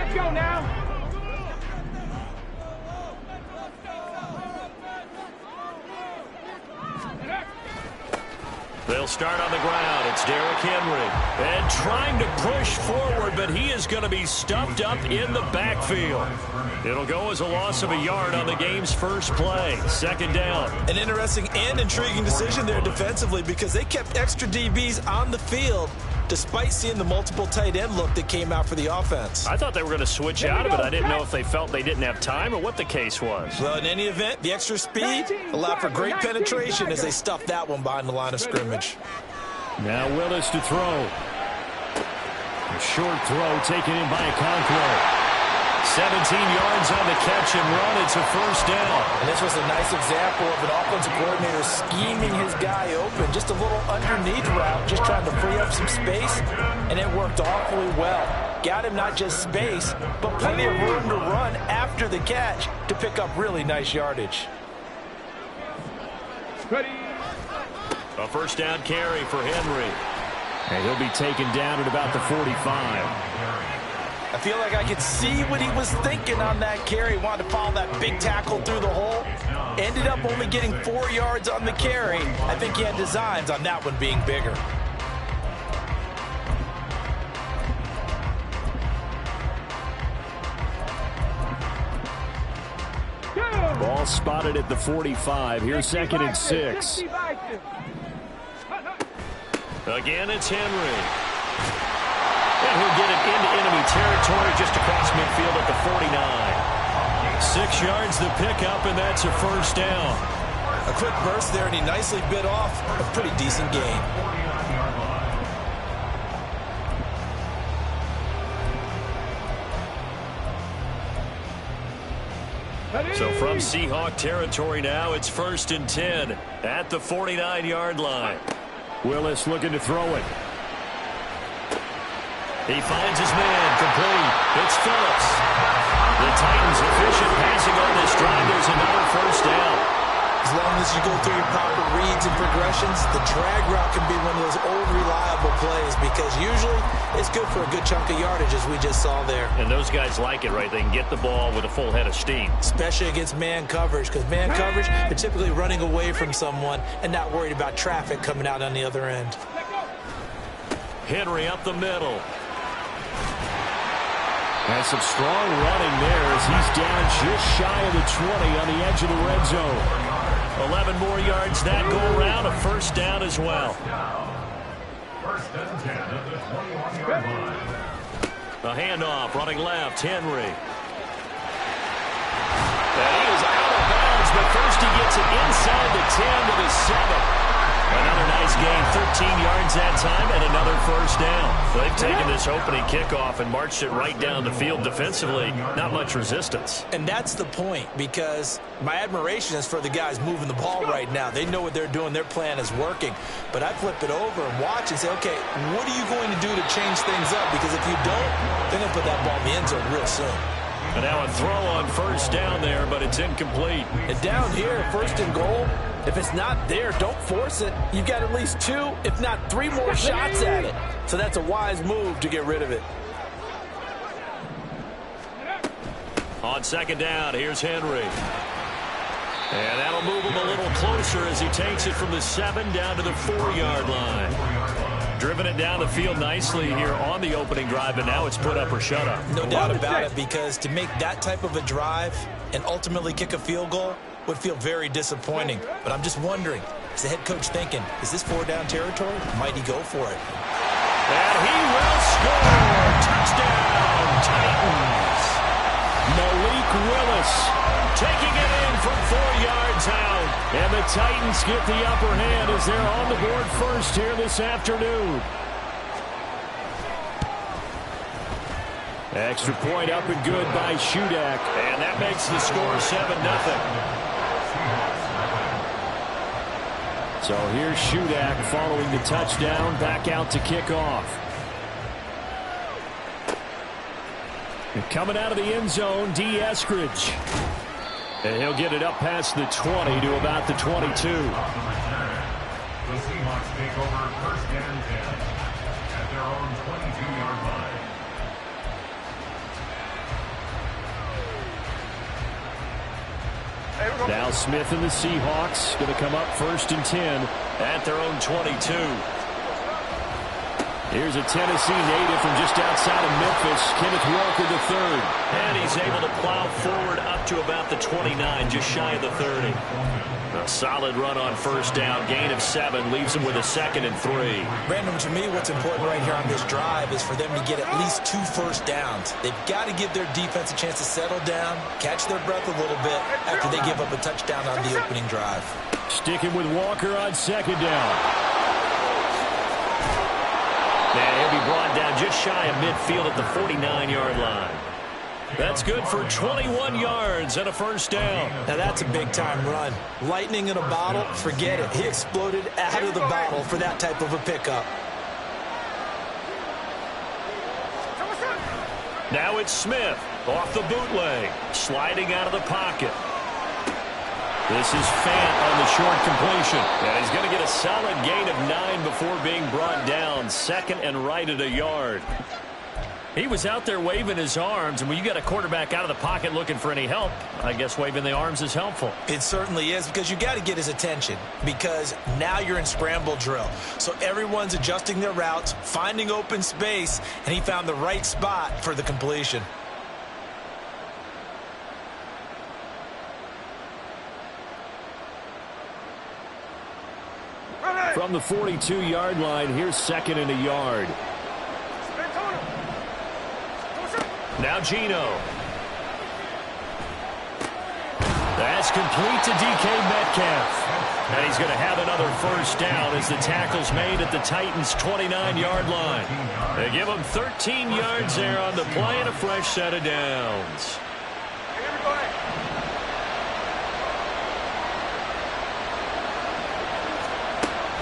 Let's go now. They'll start on the ground. It's Derrick Henry. And trying to push forward, but he is going to be stuffed up in the backfield. It'll go as a loss of a yard on the game's first play. Second down. An interesting and intriguing decision there defensively because they kept extra DBs on the field despite seeing the multiple tight end look that came out for the offense. I thought they were going to switch out of it. I didn't know if they felt they didn't have time or what the case was. Well, in any event, the extra speed allowed for great penetration as they stuffed that one behind the line of scrimmage. Now Willis to throw. A short throw taken in by Okonkwo. 17 yards on the catch and run. It's a first down. And this was a nice example of an offensive coordinator scheming his guy open. Just a little underneath route, just trying to free up some space, and it worked awfully well. Got him not just space, but plenty of room to run after the catch to pick up really nice yardage. Ready. A first down carry for Henry. And he'll be taken down at about the 45. I feel like I could see what he was thinking on that carry. Wanted to follow that big tackle through the hole. Ended up only getting 4 yards on the carry. I think he had designs on that one being bigger. Ball spotted at the 45. Here's second and 6. Again, it's Henry. And he'll get it into enemy territory just across midfield at the 49. 6 yards the pickup, and that's a first down. A quick burst there, and he nicely bit off a pretty decent gain. So from Seahawk territory now, it's 1st and 10 at the 49-yard line. Willis looking to throw it. He finds his man, complete. It's Phillips. The Titans efficient passing on this drive. There's another first down. As long as you go through your proper reads and progressions, the drag route can be one of those old reliable plays because usually it's good for a good chunk of yardage as we just saw there. And those guys like it, right? They can get the ball with a full head of steam. Especially against man coverage because man coverage, they're typically running away from someone and not worried about traffic coming out on the other end. Henry up the middle. And some strong running there as he's down just shy of the 20 on the edge of the red zone. 11 more yards that go around, a first down as well. First and 10 at the 21-yard line. A handoff, running left, Henry. And he is out of bounds, but first he gets it inside the 10 to the 7. Another nice gain, 13 yards that time, and another first down. They've taken this opening kickoff and marched it right down the field defensively. Not much resistance. And that's the point, because my admiration is for the guys moving the ball right now. They know what they're doing. Their plan is working. But I flip it over and watch and say, okay, what are you going to do to change things up? Because if you don't, they're going to put that ball in the end zone real soon. And now a throw on first down there, but it's incomplete. And down here, 1st and goal, if it's not there, don't force it. You've got at least 2, if not 3 more shots at it. So that's a wise move to get rid of it. On second down, here's Henry. And that'll move him a little closer as he takes it from the 7 down to the 4-yard line. Driven it down the field nicely here on the opening drive, and now it's put up or shut up. No doubt about it, because to make that type of a drive and ultimately kick a field goal would feel very disappointing. But I'm just wondering, is the head coach thinking, is this 4-down territory? Might he go for it? And he will score! Touchdown, Titans! Malik Willis taking it in from 4 yards out. And the Titans get the upper hand as they're on the board first here this afternoon. Extra point up and good by Shudak. And that makes the score 7-0. So here's Shudak following the touchdown, back out to kick off. And coming out of the end zone, D. Eskridge. And he'll get it up past the 20 to about the 22. The Seahawks take over 1st and 10 at their own 22-yard line. Now Smith and the Seahawks going to come up 1st and 10 at their own 22. Here's a Tennessee native from just outside of Memphis, Kenneth Walker III. And he's able to plow forward up to about the 29, just shy of the 30. A solid run on 1st down. Gain of 7 leaves him with a 2nd and 3. Brandon, to me, what's important right here on this drive is for them to get at least 2 first downs. They've got to give their defense a chance to settle down, catch their breath a little bit after they give up a touchdown on the opening drive. Sticking with Walker on 2nd down. And he'll be brought down just shy of midfield at the 49-yard line. That's good for 21 yards and a 1st down. Now that's a big-time run. Lightning in a bottle, forget it. He exploded out of the bottle for that type of a pickup. Now it's Smith off the bootleg, sliding out of the pocket. This is Fant on the short completion. And he's going to get a solid gain of 9 before being brought down. 2nd and right at a yard. He was out there waving his arms, and when you got a quarterback out of the pocket looking for any help, I guess waving the arms is helpful. It certainly is, because you got to get his attention, because now you're in scramble drill. So everyone's adjusting their routes, finding open space, and he found the right spot for the completion. From the 42-yard line, here's 2nd and a yard. Now Gino. That's complete to DK Metcalf. And he's going to have another 1st down as the tackle's made at the Titans' 29-yard line. They give him 13 yards there on the play and a fresh set of downs.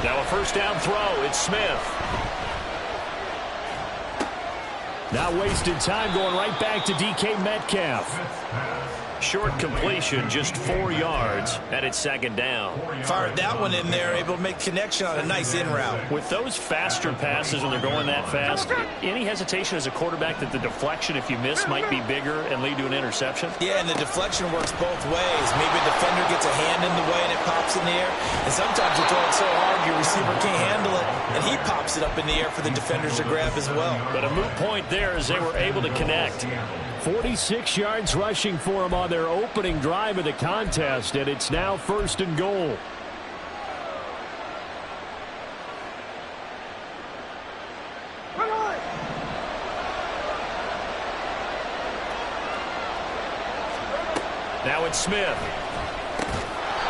Now a 1st down throw. It's Smith. Now wasted time going right back to DK Metcalf. Short completion, just 4 yards, and it's 2nd down. Fired that one in there, able to make connection on a nice in route. With those faster passes when they're going that fast, any hesitation as a quarterback that the deflection, if you miss, might be bigger and lead to an interception? Yeah, and the deflection works both ways. Maybe a defender gets a hand in the way and it pops in the air. And sometimes you throw it so hard your receiver can't handle it, and he pops it up in the air for the defenders to grab as well. But a moot point there as they were able to connect. 46 yards rushing for him on their opening drive of the contest, and it's now 1st and goal. Now it's Smith.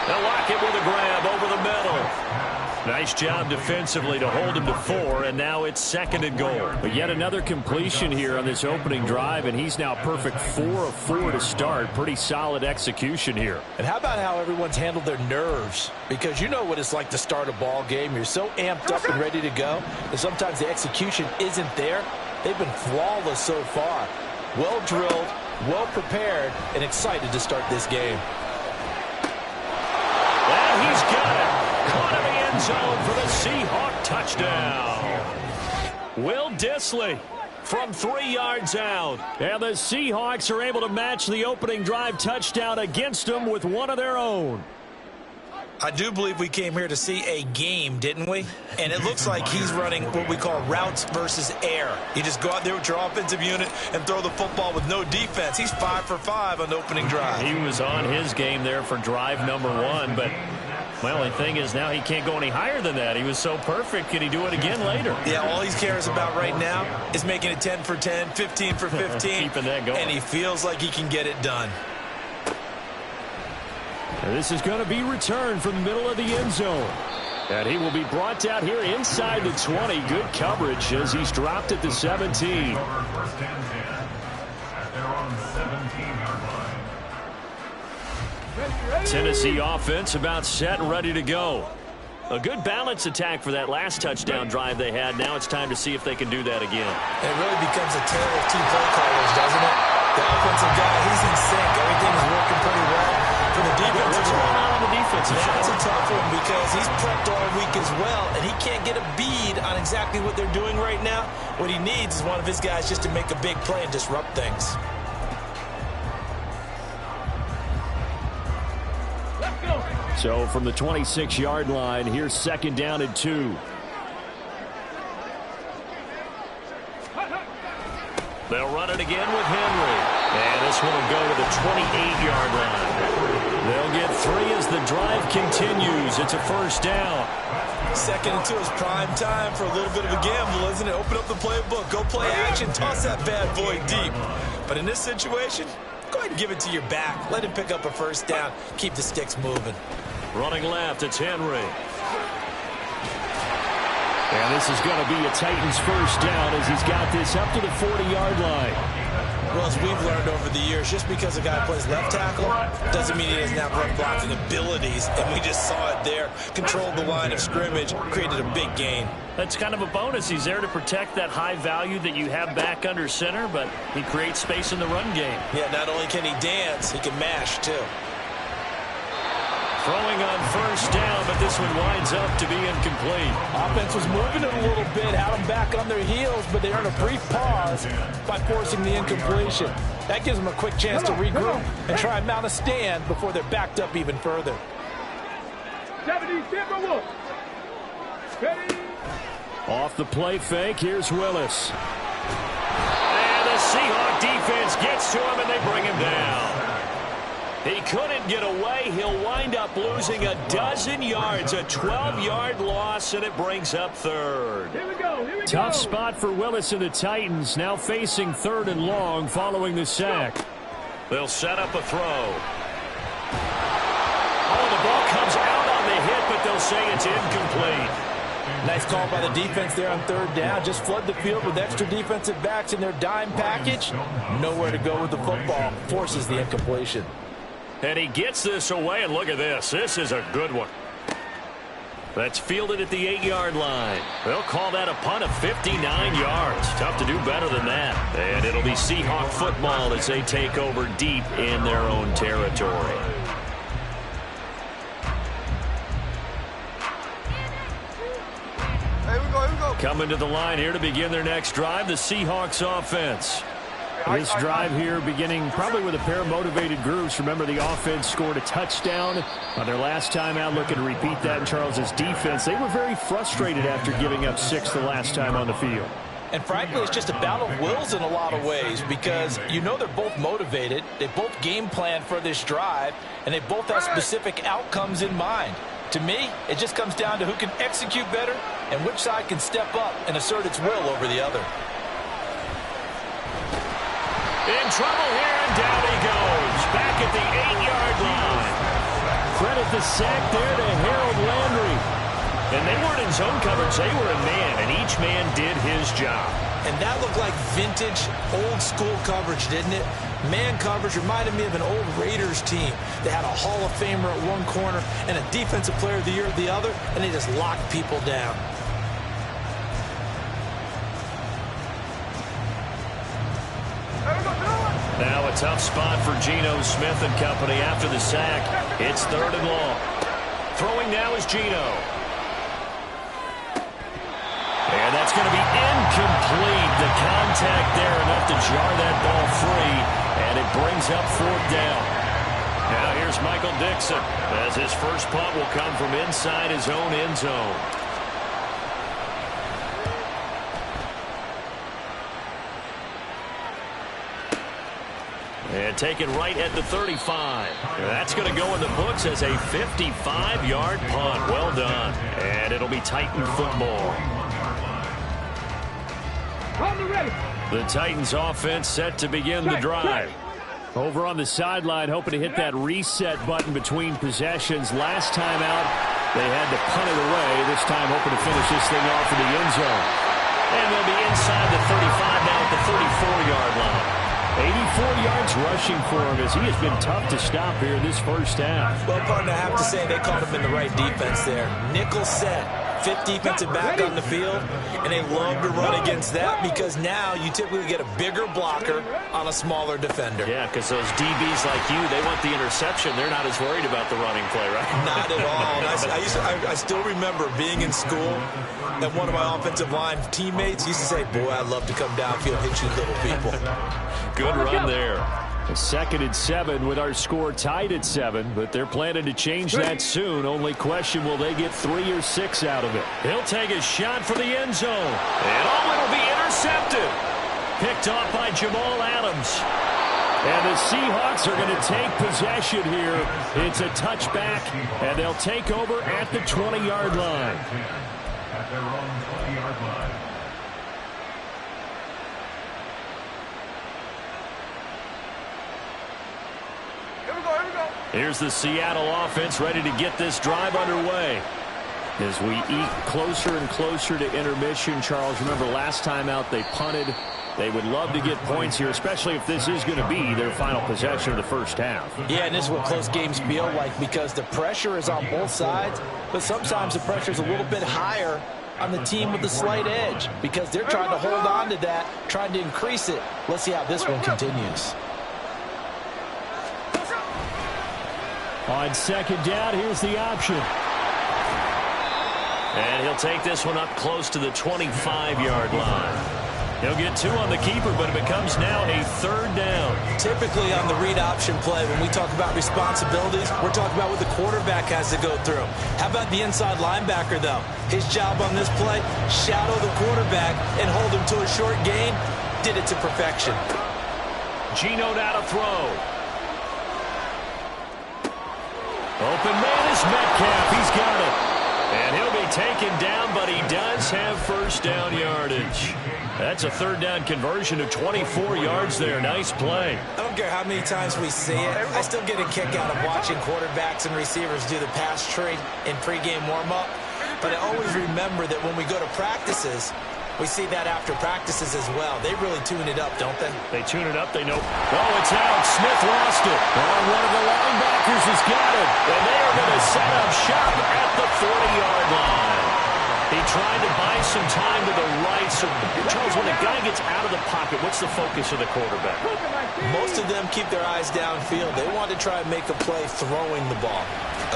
They'll lock it with a grab over the middle. Nice job defensively to hold him to 4, and now it's 2nd and goal. But yet another completion here on this opening drive, and he's now perfect 4 of 4 to start. Pretty solid execution here. And how about how everyone's handled their nerves? Because you know what it's like to start a ball game. You're so amped up and ready to go, and sometimes the execution isn't there. They've been flawless so far. Well drilled, well prepared, and excited to start this game. And he's got it. Caught in the end zone for the Seahawk touchdown. Will Dissly from 3 yards out. And the Seahawks are able to match the opening drive touchdown against them with one of their own. I do believe we came here to see a game, didn't we? And it looks like he's running what we call routes versus air. You just go out there with your offensive unit and throw the football with no defense. He's 5 for 5 on the opening drive. He was on his game there for drive number 1, but my only thing is now he can't go any higher than that. He was so perfect. Can he do it again later? Yeah, all he cares about right now is making it 10 for 10, 15 for 15. Keeping that going. And he feels like he can get it done. And this is going to be returned from the middle of the end zone. And he will be brought down here inside the 20. Good coverage as he's dropped at the 17. Tennessee offense about set and ready to go. A good balance attack for that last touchdown drive they had. Now it's time to see if they can do that again. It really becomes a tale of two play callers, doesn't it? The offensive guy, he's in sync. Everything is working pretty well. For the defensive What's going on the defensive side? That's a tough one because he's prepped all week as well, and he can't get a bead on exactly what they're doing right now. What he needs is one of his guys just to make a big play and disrupt things. So from the 26-yard line, here's 2nd down and 2. They'll run it again with Henry. And this one will go to the 28-yard line. They'll get 3 as the drive continues. It's a 1st down. 2nd and 2 is prime time for a little bit of a gamble, isn't it? Open up the playbook. Go play action. Toss that bad boy deep. But in this situation, go ahead and give it to your back. Let him pick up a 1st down. Keep the sticks moving. Running left, it's Henry. And this is going to be a Titans 1st down as he's got this up to the 40-yard line. Well, as we've learned over the years, just because a guy plays left tackle doesn't mean he doesn't have run blocking abilities. And we just saw it there. Controlled the line of scrimmage, created a big gain. That's kind of a bonus. He's there to protect that high value that you have back under center, but he creates space in the run game. Yeah, not only can he dance, he can mash, too. Throwing on 1st down, but this one winds up to be incomplete. Offense was moving it a little bit, had them back on their heels, but they earned a brief pause by forcing the incompletion. That gives them a quick chance to regroup and try and mount a stand before they're backed up even further. Off the play fake, here's Willis. And the Seahawk defense gets to him, and they bring him down. He couldn't get away. He'll wind up losing a dozen yards, a 12-yard loss, and it brings up 3rd. Here we go. Tough spot for Willis and the Titans, now facing 3rd and long following the sack. They'll set up a throw. Oh, the ball comes out on the hit, but they'll say it's incomplete. Nice call by the defense there on 3rd down. Just flood the field with extra defensive backs in their dime package. Nowhere to go with the football. Forces the incompletion. And he gets this away, and look at this. This is a good one. That's fielded at the 8-yard line. They'll call that a punt of 59 yards. Tough to do better than that. And it'll be Seahawk football as they take over deep in their own territory. Here we go. Coming to the line here to begin their next drive, the Seahawks offense. This drive here beginning probably with a pair of motivated groups. Remember, the offense scored a touchdown on their last time out, looking to repeat that in Charles's defense. They were very frustrated after giving up 6 the last time on the field. And frankly, it's just a battle of wills in a lot of ways because you know they're both motivated. They both game plan for this drive, and they both have specific outcomes in mind. To me, it just comes down to who can execute better and which side can step up and assert its will over the other. In trouble here, and down he goes. Back at the 8-yard line. Credit the sack there to Harold Landry. And they weren't in zone coverage. They were in man, and each man did his job. And that looked like vintage, old-school coverage, didn't it? Man coverage reminded me of an old Raiders team. They had a Hall of Famer at one corner and a Defensive Player of the Year at the other, and they just locked people down. Now a tough spot for Geno Smith and company after the sack. It's 3rd and long. Throwing now is Geno. And that's going to be incomplete. The contact there enough to jar that ball free, and it brings up 4th down. Now here's Michael Dixon as his first punt will come from inside his own end zone. And taken right at the 35. That's going to go in the books as a 55-yard punt. Well done. And it'll be Titan football. The Titans offense set to begin the drive. Over on the sideline, hoping to hit that reset button between possessions. Last time out, they had to punt it away. This time, hoping to finish this thing off in the end zone. And they'll be inside the 35 now at the 34-yard line. 84 yards rushing for him as he has been tough to stop here in this first half. Well, partner, I have to say they caught him in the right defense there. Nickel set, 5th defensive back on the field, and they love to run against that because now you typically get a bigger blocker on a smaller defender. Yeah, because those DBs like you, they want the interception. They're not as worried about the running play, right? Not at all. I still remember being in school, and one of my offensive line teammates used to say, boy, I'd love to come downfield and hit you little people. Good run there. 2nd and 7 with our score tied at 7, but they're planning to change that soon. Only question, will they get 3 or 6 out of it? He'll take a shot for the end zone. And it'll be intercepted. Picked off by Jamal Adams. And the Seahawks are going to take possession here. It's a touchback, and they'll take over at the 20-yard line. At their own 20-yard line. Here's the Seattle offense ready to get this drive underway. As we eat closer and closer to intermission, Charles, remember last time out they punted. They would love to get points here, especially if this is going to be their final possession of the first half. Yeah, and this is what close games feel like because the pressure is on both sides, but sometimes the pressure is a little bit higher on the team with the slight edge because they're trying to hold on to that, trying to increase it. Let's see how this one continues. On 2nd down, here's the option. And he'll take this one up close to the 25-yard line. He'll get 2 on the keeper, but it becomes now a 3rd down. Typically on the read option play, when we talk about responsibilities, we're talking about what the quarterback has to go through. How about the inside linebacker, though? His job on this play, shadow the quarterback and hold him to a short gain. Did it to perfection. Geno now to throw. Open man is Metcalf. He's got it. And he'll be taken down, but he does have first down yardage. That's a 3rd down conversion of 24 yards there. Nice play. I don't care how many times we see it. I still get a kick out of watching quarterbacks and receivers do the pass tree in pregame warm-up. But I always remember that when we go to practices, we see that after practices as well. They really tune it up, don't they? They tune it up. They know. Oh, it's out. Smith lost it. Oh, one of the linebackers has got it. And they are going to set up shop at the 40-yard line. He tried to buy some time to the right. So, Charles, when a guy gets out of the pocket, what's the focus of the quarterback? Most of them keep their eyes downfield. They want to try and make a play throwing the ball.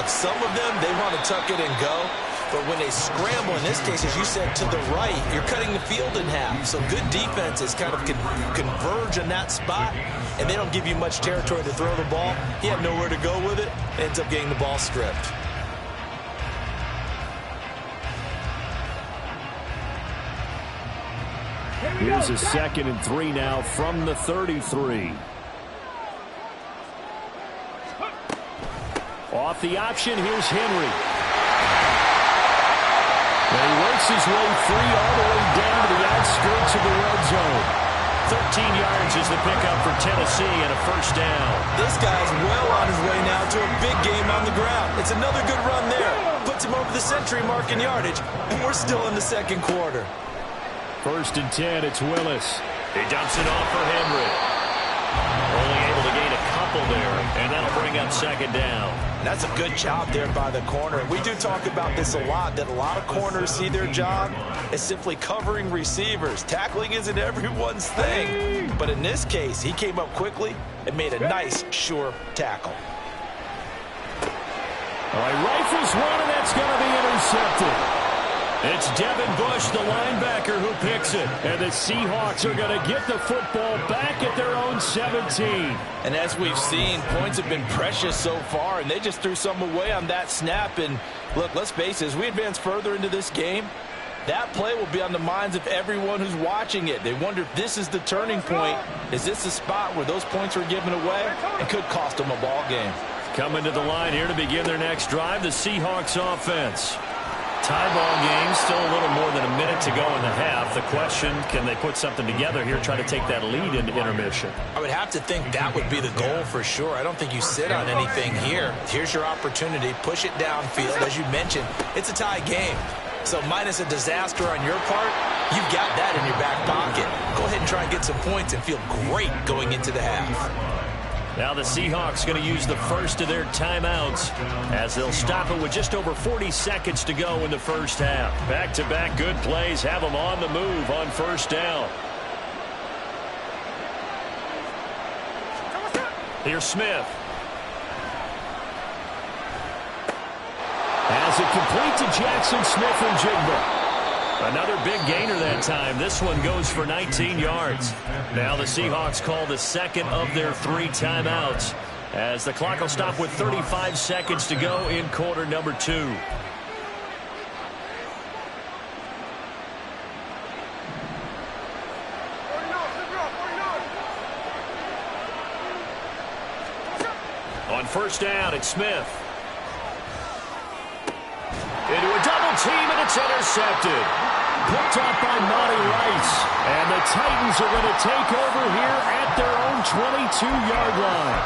Some of them, they want to tuck it and go. But when they scramble, in this case, as you said, to the right, you're cutting the field in half. So good defenses kind of converge in that spot, and they don't give you much territory to throw the ball. He had nowhere to go with it. Ends up getting the ball stripped. Here's a 2nd and 3 now from the 33. Off the option, here's Henry. And he works his way free all the way down to the outskirts of the red zone. 13 yards is the pickup for Tennessee and a first down. This guy's well on his way now to a big game on the ground. It's another good run there. Puts him over the century mark in yardage, and we're still in the 2nd quarter. 1st and 10, it's Willis. He dumps it off for Henry. Only able to gain a couple there, and that'll bring up 2nd down. And that's a good job there by the corner. We do talk about this a lot, that a lot of corners see their job as simply covering receivers. Tackling isn't everyone's thing. But in this case, he came up quickly and made a nice, sure tackle. All right, rifles one, and that's going to be intercepted. It's Devin Bush, the linebacker, who picks it. And the Seahawks are going to get the football back at their own 17. And as we've seen, points have been precious so far, and they just threw some away on that snap. And look, let's face it, as we advance further into this game, that play will be on the minds of everyone who's watching it. They wonder if this is the turning point. Is this the spot where those points are given away and could cost them a ball game? Coming to the line here to begin their next drive, the Seahawks offense. Tie ball game, still a little more than a minute to go in the half. The question, can they put something together here, try to take that lead into intermission? I would have to think that would be the goal for sure. I don't think you sit on anything here. Here's your opportunity. Push it downfield. As you mentioned, it's a tie game. So minus a disaster on your part, you've got that in your back pocket. Go ahead and try and get some points and feel great going into the half. Now the Seahawks going to use the first of their timeouts as they'll stop it with just over 40 seconds to go in the first half. Back-to-back good plays have them on the move on first down. Here's Smith. As it complete to Jackson Smith and Jigba. Another big gainer that time. This one goes for 19 yards. Now the Seahawks call the second of their 3 timeouts, as the clock will stop with 35 seconds to go in quarter number 2. On first down, it's Smith. Into a double team, and it's intercepted. Picked up by Monty Rice. And the Titans are going to take over here at their own 22-yard line.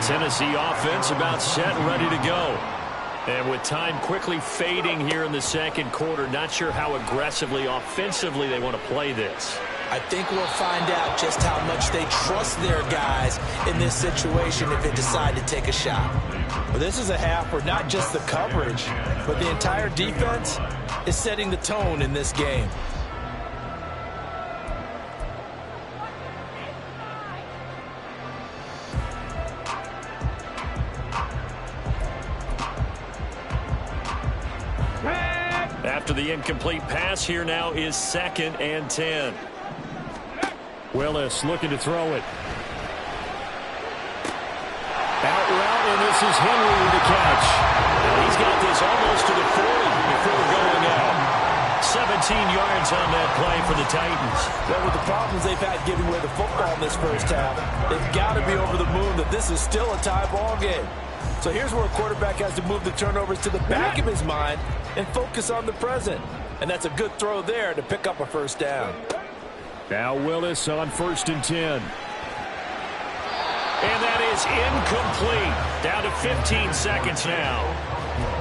Tennessee offense about set, ready to go. And with time quickly fading here in the second quarter, not sure how aggressively, offensively they want to play this. I think we'll find out just how much they trust their guys in this situation if they decide to take a shot. Well, this is a half where not just the coverage, but the entire defense is setting the tone in this game. After the incomplete pass, here now is 2nd and 10. Willis looking to throw it. Out route, and this is Henry with the catch. And he's got this almost to the 40 before going out. 17 yards on that play for the Titans. Well, with the problems they've had giving away the football in this first half, they've got to be over the moon that this is still a tie ball game. So here's where a quarterback has to move the turnovers to the back of his mind and focus on the present. And that's a good throw there to pick up a first down. Now Willis on 1st and 10. And that is incomplete. Down to 15 seconds now.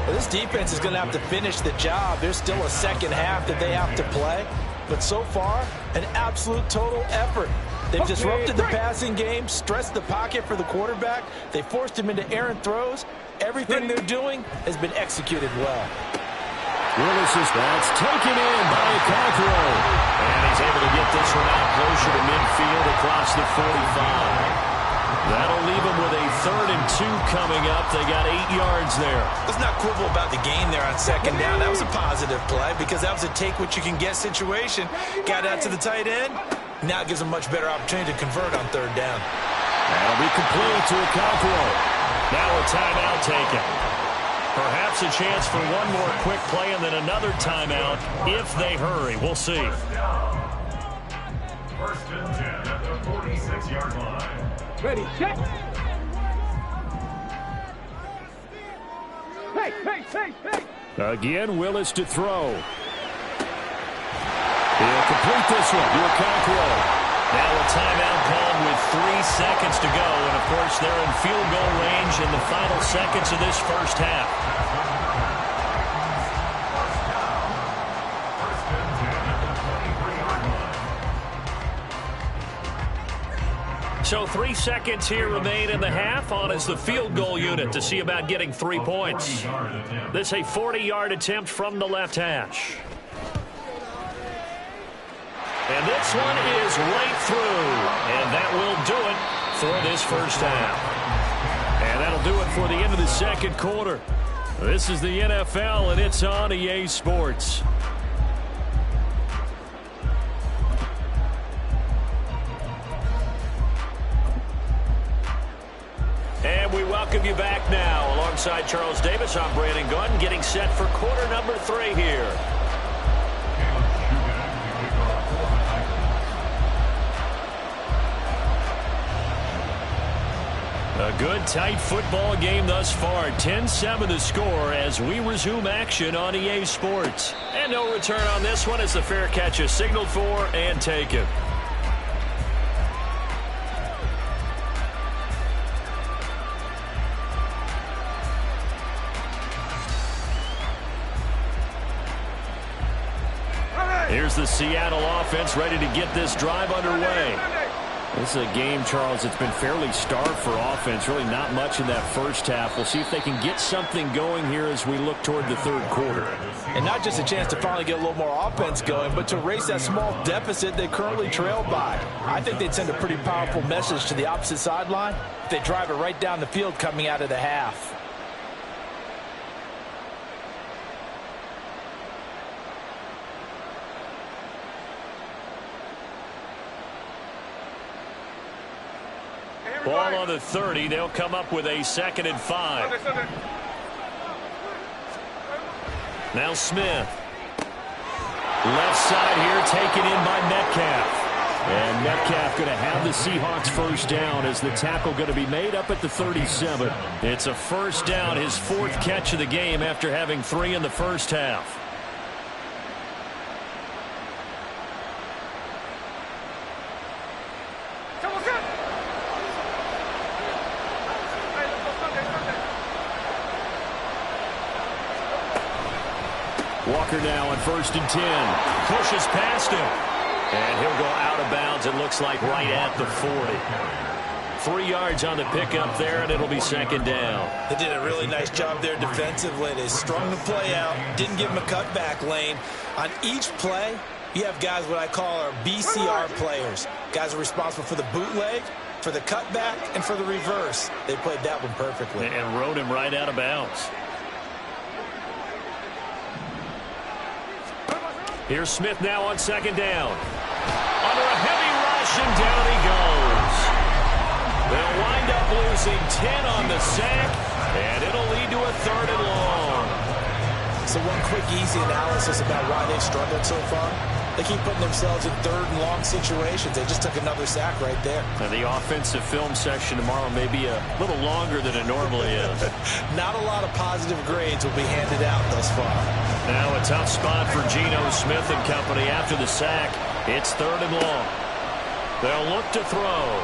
Well, this defense is going to have to finish the job. There's still a second half that they have to play. But so far, an absolute total effort. They've disrupted the passing game, stressed the pocket for the quarterback. They forced him into errant throws. Everything they're doing has been executed well. Willis is that's taken in by Cockrell. And he's able to get this one out closer to midfield across the 45. That'll leave them with a 3rd and 2 coming up. They got 8 yards there. Let's not quibble about the gain there on 2nd down. That was a positive play because that was a take-what-you-can-get situation. Got out to the tight end. Now it gives them much better opportunity to convert on 3rd down. That'll be complete to Cockrell. Now a timeout taken. Perhaps a chance for one more quick play and then another timeout if they hurry. We'll see. 1st and 10 at the 46-yard line. Ready, check. Hey. Again, Willis to throw. He'll complete this one to Cockrell. Now a timeout called with 3 seconds to go. And, of course, they're in field goal range in the final seconds of this first half. So 3 seconds here remain in the half. On is the field goal unit to see about getting 3 points. This a 40-yard attempt from the left hash. And this one is right through. And that will do it for this first half. And that'll do it for the end of the second quarter. This is the NFL, and it's on EA Sports. And we welcome you back now. Alongside Charles Davis, I'm Brandon Gunn, getting set for quarter number 3 here. A good, tight football game thus far. 10-7 the score as we resume action on EA Sports. And no return on this one as the fair catch is signaled for and taken. Here's the Seattle offense ready to get this drive underway. This is a game, Charles, that's been fairly starved for offense. Really not much in that first half. We'll see if they can get something going here as we look toward the third quarter. And not just a chance to finally get a little more offense going, but to erase that small deficit they currently trailed by. I think they'd send a pretty powerful message to the opposite sideline if they drive it right down the field coming out of the half. Ball on the 30. They'll come up with a 2nd and 5. Now Smith. Left side here taken in by Metcalf. And Metcalf going to have the Seahawks first down as the tackle going to be made up at the 37. It's a first down, his 4th catch of the game after having 3 in the first half. Walker now on 1st and 10. Pushes past him. And he'll go out of bounds, it looks like, right at the 40. 3 yards on the pickup there, and it'll be 2nd down. They did a really nice job there defensively. They strung the play out, didn't give him a cutback lane. On each play, you have guys what I call our BCR players. Guys are responsible for the bootleg, for the cutback, and for the reverse. They played that one perfectly. And rode him right out of bounds. Here's Smith now on 2nd down. Under a heavy rush, and down he goes. They'll wind up losing 10 on the sack, and it'll lead to a 3rd and long. So one quick, easy analysis about why they've struggled so far. They keep putting themselves in 3rd and long situations. They just took another sack right there. And the offensive film section tomorrow may be a little longer than it normally is. Not a lot of positive grades will be handed out thus far. Now a tough spot for Geno Smith and company after the sack. It's 3rd and long. They'll look to throw.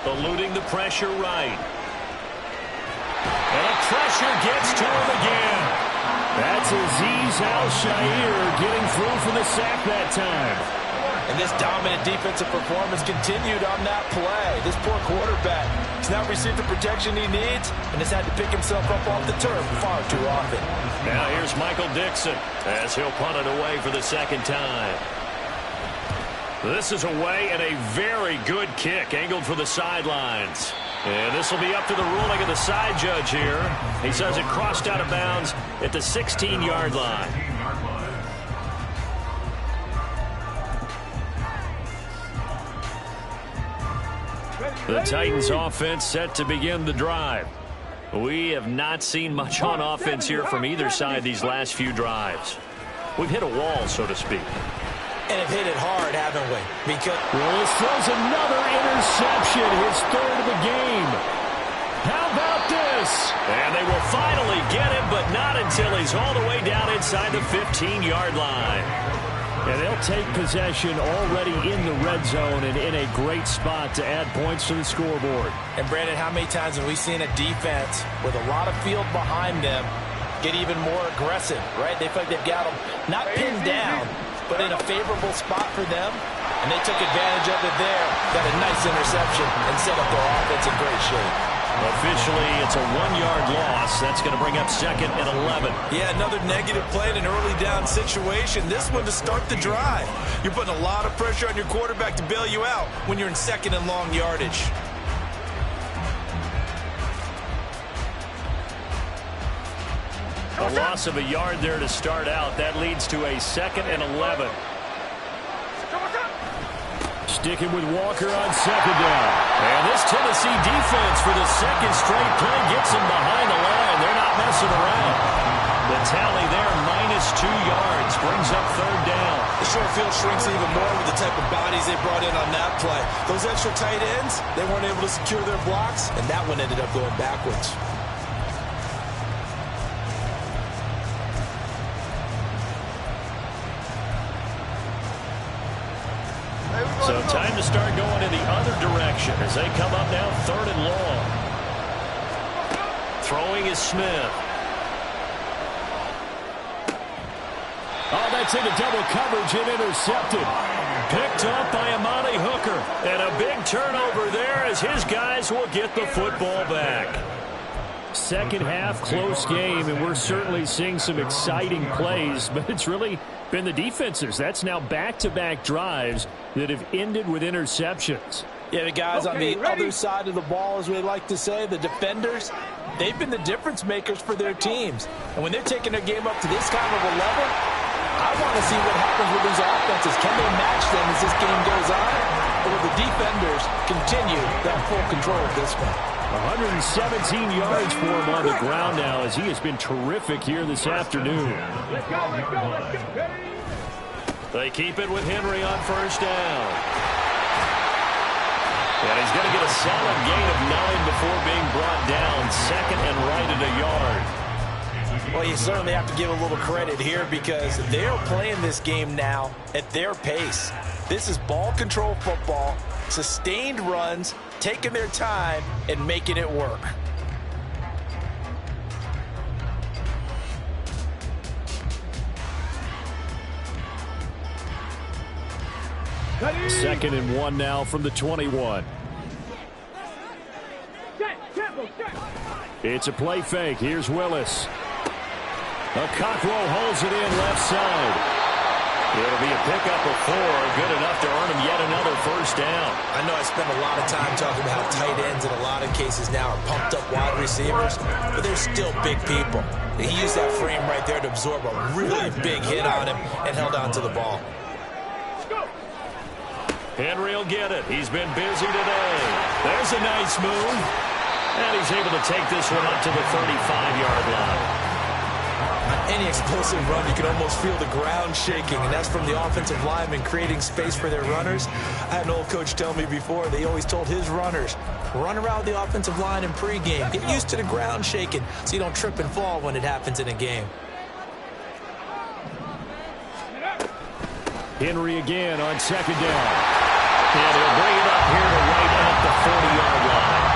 Eluding the pressure right. And the pressure gets to him again. That's Azeez Al-Shaair getting through for the sack that time. And this dominant defensive performance continued on that play. This poor quarterback has not received the protection he needs and has had to pick himself up off the turf far too often. Now here's Michael Dixon as he'll punt it away for the 2nd time. This is away and a very good kick angled for the sidelines. And this will be up to the ruling of the side judge here. He says it crossed out of bounds at the 16-yard line. The Titans offense set to begin the drive. We have not seen much on offense here from either side these last few drives. We've hit a wall, so to speak. And have hit it hard, haven't we? Because Willis throws another interception, his 3rd of the game. How about this? And they will finally get him, but not until he's all the way down inside the 15-yard line. And they'll take possession already in the red zone and in a great spot to add points to the scoreboard. And Brandon, how many times have we seen a defense with a lot of field behind them get even more aggressive, right? They feel like they've got them not pinned down, but in a favorable spot for them, and they took advantage of it there. Got a nice interception and set up their offense in great shape. Officially, it's a 1-yard loss. That's going to bring up 2nd and 11. Yeah, another negative play in an early down situation. This one to start the drive. You're putting a lot of pressure on your quarterback to bail you out when you're in 2nd and long yardage. A loss of a yard there to start out. That leads to a 2nd and 11. Sticking with Walker on 2nd down. And this Tennessee defense for the 2nd straight play gets them behind the line. They're not messing around. The tally there, -2 yards, brings up 3rd down. The short field shrinks even more with the type of bodies they brought in on that play. Those extra tight ends, they weren't able to secure their blocks, and that one ended up going backwards. So time to start going in the other direction as they come up now 3rd and long. Throwing is Smith. Oh, that's into double coverage and intercepted. Picked up by Amani Hooker. And a big turnover there as his guys will get the football back. 2nd half, close game, and we're certainly seeing some exciting plays, but it's really been the defenses. That's now back-to-back drives that have ended with interceptions. Yeah, the guys on the other side of the ball, as we like to say, the defenders, they've been the difference makers for their teams. And when they're taking their game up to this kind of a level, I want to see what happens with these offenses. Can they match them as this game goes on? will the defenders continue that full control of this one? 117 yards for him on the ground now as he has been terrific here this afternoon. Let's go, let's go, let's go. They keep it with Henry on first down. And he's going to get a solid gain of 9 before being brought down. Second and right at a yard. Well, you certainly have to give a little credit here because they're playing this game now at their pace. This is ball control football, sustained runs, taking their time and making it work. Second and 1 now from the 21. It's a play fake. Here's Willis. A Cockrell holds it in left side. It'll be a pickup of 4. Good enough to earn him yet another first down. I know I spend a lot of time talking about how tight ends in a lot of cases now are pumped up wide receivers, but they're still big people. He used that frame right there to absorb a really big hit on him and held on to the ball. Henry will get it. He's been busy today. There's a nice move. And he's able to take this one up to the 35-yard line. On any explosive run, you can almost feel the ground shaking, and that's from the offensive linemen creating space for their runners. I had an old coach tell me before, they always told his runners, run around the offensive line in pregame. Get used to the ground shaking so you don't trip and fall when it happens in a game. Henry again on second down. And he'll bring it up here to right at the 40-yard line.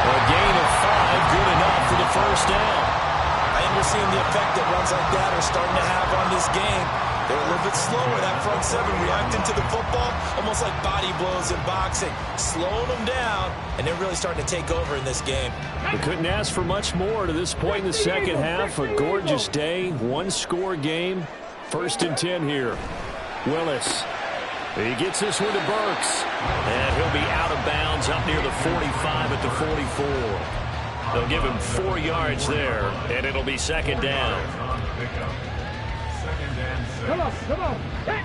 A gain of 5, good enough for the first down. I think we're seeing the effect that runs like that are starting to have on this game. They're a little bit slower, that front seven, reacting to the football, almost like body blows in boxing, slowing them down, and they're really starting to take over in this game. We couldn't ask for much more to this point in the second half. A gorgeous day, one-score game. First and 10 here. Willis. He gets this one to Burks. And he'll be out of bounds up near the 45 at the 44. They'll give him 4 yards there, and it'll be second down. Come on, come on. Hey.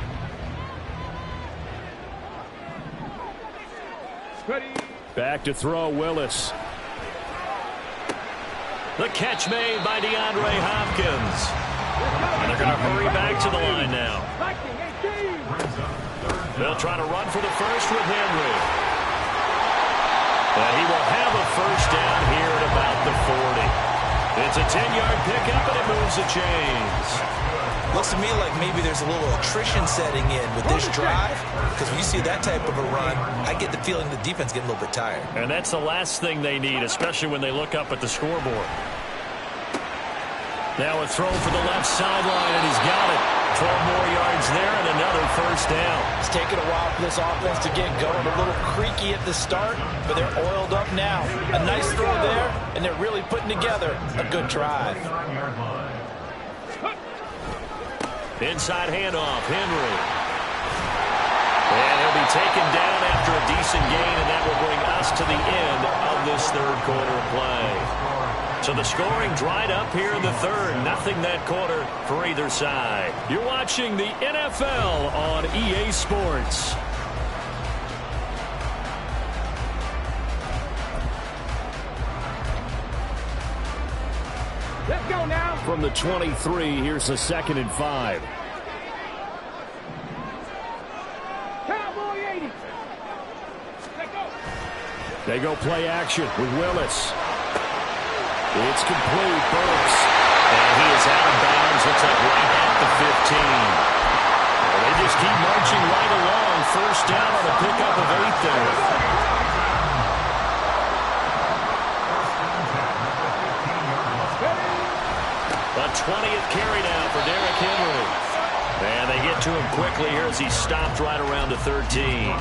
Ready. Back to throw, Willis. The catch made by DeAndre Hopkins. And they're going to hurry back to the line now. They'll try to run for the first with Henry. And he will have a first down here at about the 40. It's a 10-yard pickup, and it moves the chains. Looks to me like maybe there's a little attrition setting in with this drive, because when you see that type of a run, I get the feeling the defense getting a little bit tired. And that's the last thing they need, especially when they look up at the scoreboard. Now a throw for the left sideline, and he's got it. 12 more yards there and another first down. It's taken a while for this offense to get going. A little creaky at the start, but they're oiled up now. A nice throw there, and they're really putting together a good drive. Inside handoff, Henry. And he'll be taken down after a decent gain, and that will bring us to the end of this third quarter of play. So the scoring dried up here in the third. Nothing that quarter for either side. You're watching the NFL on EA Sports. Let's go now. From the 23, here's a 2nd and 5. Cowboy 80. Let's go. They go play action with Willis. It's complete. Burks. And he is out of bounds. Looks like right at the 15. Well, they just keep marching right along. First down on a pickup of 8 there. A 20th carry now for Derrick Henry. And they get to him quickly here as he stopped right around the 13.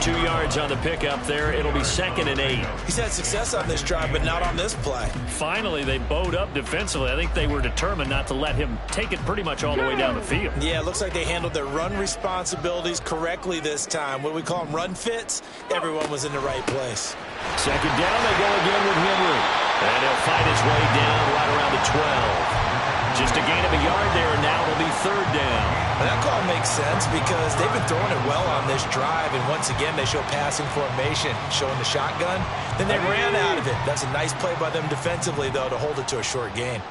2 yards on the pickup there. It'll be 2nd and 8. He's had success on this drive, but not on this play. Finally, they bowed up defensively. I think they were determined not to let him take it pretty much all the way down the field. Yeah, it looks like they handled their run responsibilities correctly this time. What do we call them, run fits? Everyone was in the right place. Second down, they go again with Henry. And he'll fight his way down right around the 12. Just a gain of a yard there, and now it'll be third down. Well, that call makes sense because they've been throwing it well on this drive, and once again, they show passing formation, showing the shotgun. Then they ran out of it. That's a nice play by them defensively, though, to hold it to a short gain.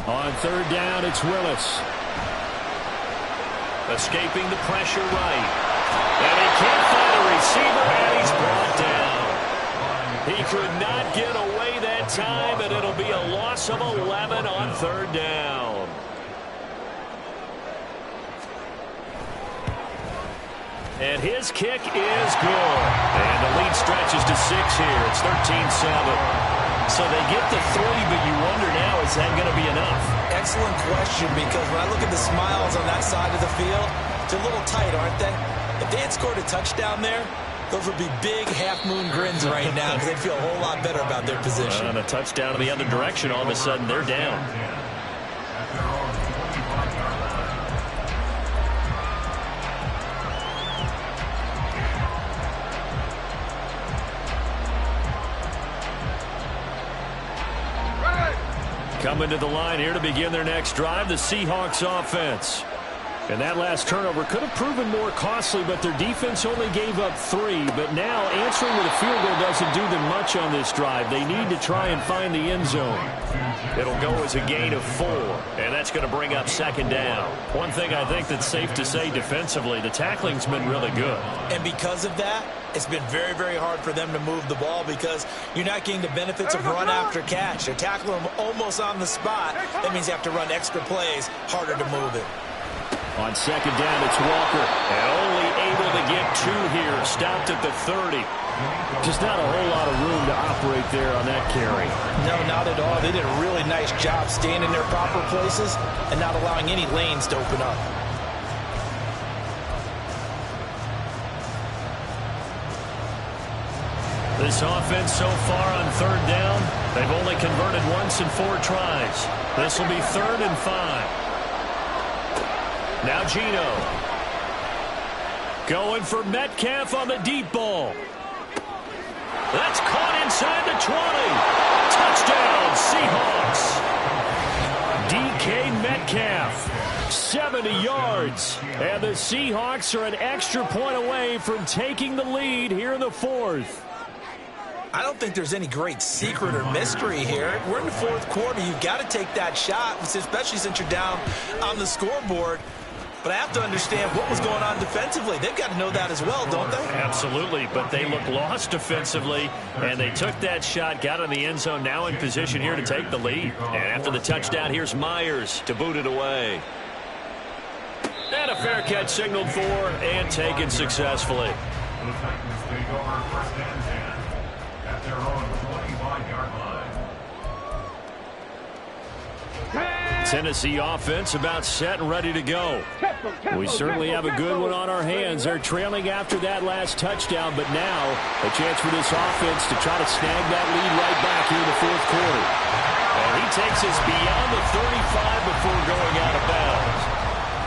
On third down, it's Willis. Escaping the pressure right. And he can't find a receiver, and he's brought down. He could not get away that time, and it'll be a loss of 11 on third down. And his kick is good. And the lead stretches to 6 here. It's 13-7. So they get to 3, but you wonder now, is that going to be enough? Excellent question, because when I look at the smiles on that side of the field, they're a little tight, aren't they? If they had scored a touchdown there, those would be big half-moon grins right now because they'd feel a whole lot better about their position. And a touchdown in the other direction, all of a sudden they're down. Coming to the line here to begin their next drive, the Seahawks offense. And that last turnover could have proven more costly, but their defense only gave up 3. But now answering with a field goal doesn't do them much on this drive. They need to try and find the end zone. It'll go as a gain of 4, and that's going to bring up second down. One thing I think that's safe to say defensively, the tackling's been really good. And because of that, it's been very, very hard for them to move the ball because you're not getting the benefits of run after catch. They're tackling them almost on the spot. That means you have to run extra plays, harder to move it. On second down, it's Walker. And only able to get 2 here. Stopped at the 30. Just not a whole lot of room to operate there on that carry. No, not at all. They did a really nice job staying in their proper places and not allowing any lanes to open up. This offense so far on third down, they've only converted once in 4 tries. This will be 3rd and 5. Now Gino. Going for Metcalf on the deep ball. That's caught inside the 20. Touchdown, Seahawks. DK Metcalf, 70 yards. And the Seahawks are an extra point away from taking the lead here in the 4th. I don't think there's any great secret or mystery here. We're in the 4th quarter. You've got to take that shot, especially since you're down on the scoreboard. But I have to understand what was going on defensively. They've got to know that as well, don't they? Absolutely, but they look lost defensively, and they took that shot, got in the end zone, now in position here to take the lead. And after the touchdown, here's Myers to boot it away. And a fair catch signaled for and taken successfully. The Titans take over 1st and 10 at their own 25-yard line. Tennessee offense about set and ready to go. We certainly have a good one on our hands. They're trailing after that last touchdown, but now a chance for this offense to try to snag that lead right back here in the 4th quarter. And he takes us beyond the 35 before going out of bounds.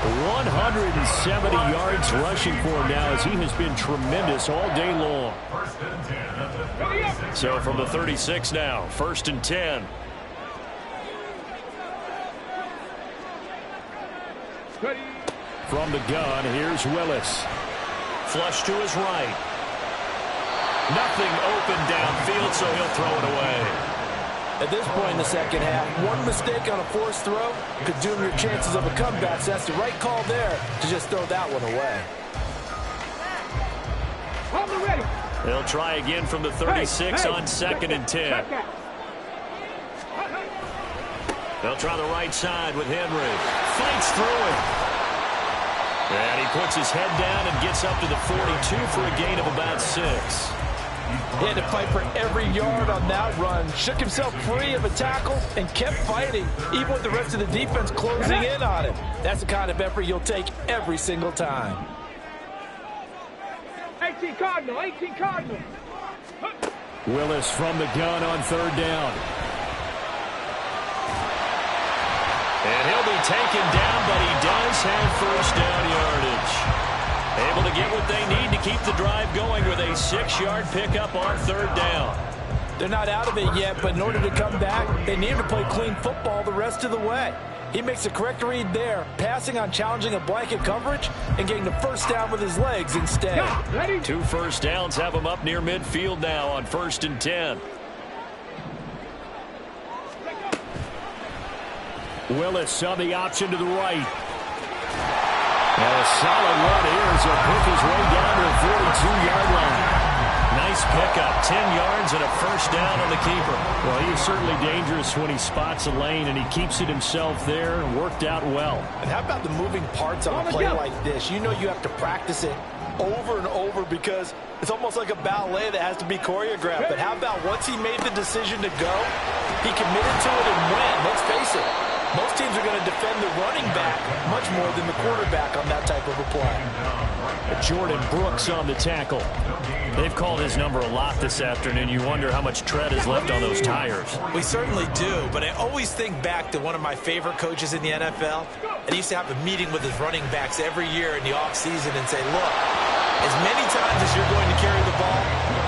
170 yards rushing for him now as he has been tremendous all day long. 1st and 10 at the 36. So from the 36 now, 1st and 10. From the gun, here's Willis. Flush to his right. Nothing open downfield, so he'll throw it away. At this point in the second half, one mistake on a forced throw could doom your chances of a comeback. So that's the right call there to just throw that one away. They'll try again from the 36 on 2nd and 10. They'll try the right side with Henry. Fights through it. And he puts his head down and gets up to the 42 for a gain of about 6. He had to fight for every yard on that run. Shook himself free of a tackle and kept fighting, even with the rest of the defense closing in on him. That's the kind of effort you'll take every single time. 18 Cardinal, 18 Cardinal. Willis from the gun on 3rd down. And he'll be taken down, but he does have 1st down yardage. Able to get what they need to keep the drive going with a 6-yard pickup on 3rd down. They're not out of it yet, but in order to come back, they need to play clean football the rest of the way. He makes a correct read there, passing on challenging a blanket coverage and getting the first down with his legs instead. 2 first downs have him up near midfield now on 1st and 10. Willis on the option to the right. And a solid run here as he'll pick his way down to the 42-yard line. Nice pickup, 10 yards and a first down on the keeper. Well, he is certainly dangerous when he spots a lane, and he keeps it himself there. Worked out well. And how about the moving parts on a play like this? You know you have to practice it over and over because it's almost like a ballet that has to be choreographed. But how about once he made the decision to go, he committed to it and went. Let's face it, most teams are going to defend the running back much more than the quarterback on that type of a play. Jordan Brooks on the tackle. They've called his number a lot this afternoon. You wonder how much tread is left on those tires. We certainly do, but I always think back to one of my favorite coaches in the NFL. And he used to have a meeting with his running backs every year in the offseason and say, look, as many times as you're going to carry the ball,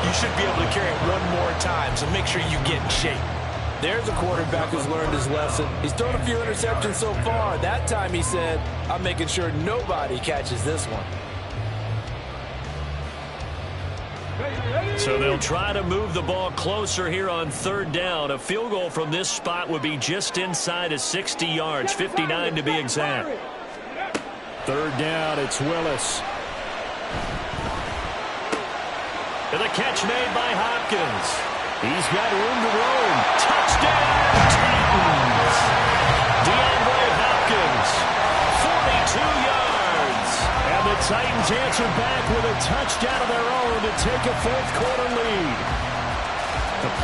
you should be able to carry it one more time, so make sure you get in shape. There's a quarterback who's learned his lesson. He's thrown a few interceptions so far. That time he said, I'm making sure nobody catches this one. So they'll try to move the ball closer here on 3rd down. A field goal from this spot would be just inside of 60 yards, 59 to be exact. 3rd down, it's Willis. And the catch made by Hopkins. He's got room to roam. Touchdown, Titans! DeAndre Hopkins, 42 yards. And the Titans answer back with a touchdown of their own to take a 4th quarter lead.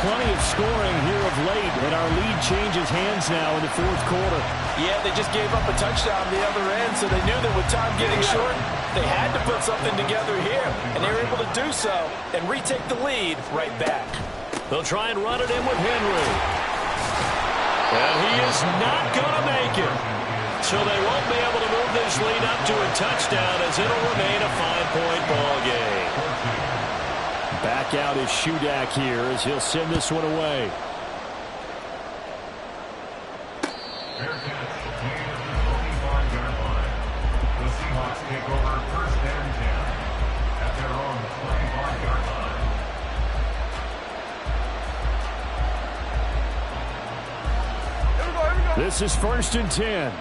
Plenty of scoring here of late, and our lead changes hands now in the 4th quarter. Yeah, they just gave up a touchdown on the other end, so they knew that with time getting short, they had to put something together here, and they were able to do so and retake the lead right back. They'll try and run it in with Henry. And he is not going to make it. So they won't be able to move this lead up to a touchdown as it'll remain a 5-point ball game. Back out is Shudak here as he'll send this one away. Bearcats gain at the 25-yard line. The Seahawks take over 1st and 10 at their own 25-yard line. This is 1st and 10.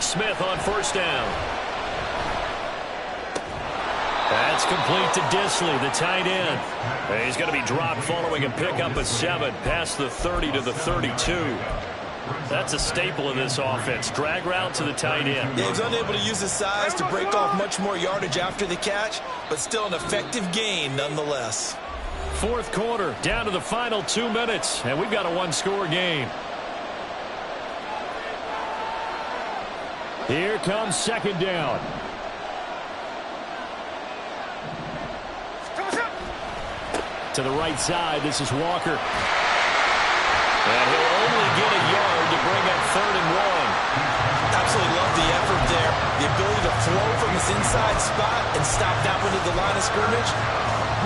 Smith on 1st down. That's complete to Disley, the tight end. He's going to be dropped following a pickup of 7 past the 30 to the 32. That's a staple of this offense. Drag route to the tight end. Yeah, he's unable to use his size to break off much more yardage after the catch, but still an effective gain nonetheless. 4th quarter, down to the final 2 minutes, and we've got a 1-score game. Here comes 2nd down. To the right side, this is Walker. And he'll only get a yard to bring up 3rd and 1. Absolutely love the effort there. The ability to flow from his inside spot and stop that one at the line of scrimmage.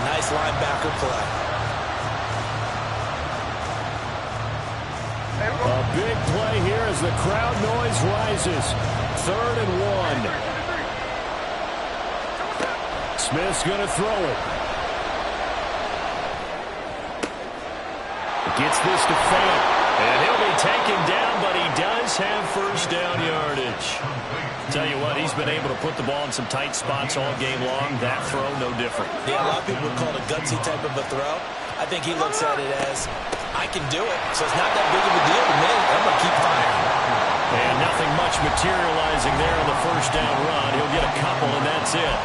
Nice linebacker play. A big play here as the crowd noise rises. 3rd and 1. Smith's going to throw it. Gets this to Fant. And he'll be taken down, but he does have 1st down yardage. Tell you what, he's been able to put the ball in some tight spots all game long. That throw, no different. Yeah, a lot of people would call it a gutsy type of a throw. I think he looks at it as, I can do it, so it's not that big of a deal to me. I'm going to keep firing. And nothing much materializing there on the 1st down run. He'll get a couple, and that's it.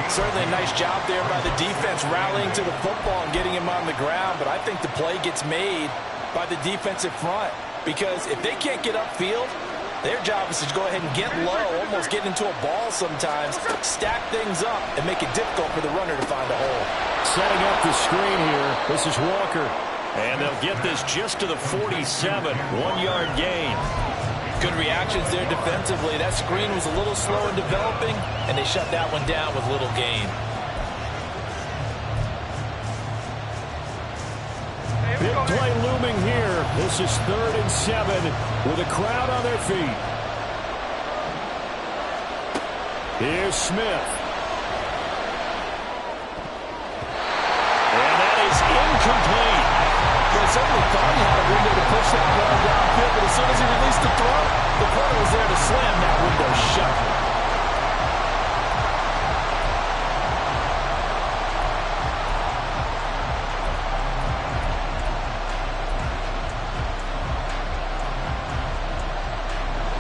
Certainly a nice job there by the defense rallying to the football and getting him on the ground, but I think the play gets made by the defensive front because if they can't get upfield, their job is to go ahead and get low, almost get into a ball sometimes, stack things up, and make it difficult for the runner to find a hole. Setting up the screen here, this is Walker. And they'll get this just to the 47, 1-yard gain. Good reactions there defensively. That screen was a little slow in developing, and they shut that one down with little gain. coming here. This is 3rd and 7 with a crowd on their feet. Here's Smith. And that is incomplete. Well, somebody thought he had a window to push that ball downfield, but as soon as he released the throw, the corner was there to slam that window shut.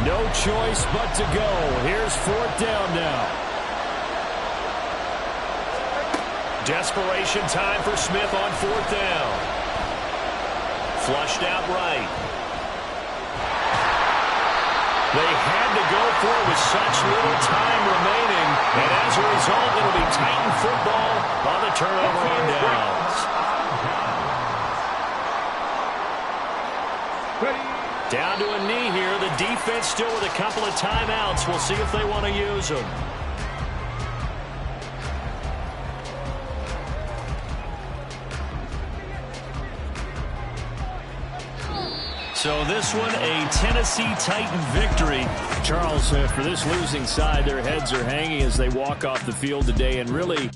No choice but to go. Here's 4th down now. Desperation time for Smith on 4th down. Flushed out right. They had to go for it with such little time remaining. And as a result, it'll be Titan football on the turnover on downs. Down to a knee here. The defense still with a couple of timeouts. We'll see if they want to use them. So this one, a Tennessee Titan victory. Charles, for this losing side, their heads are hanging as they walk off the field today, and really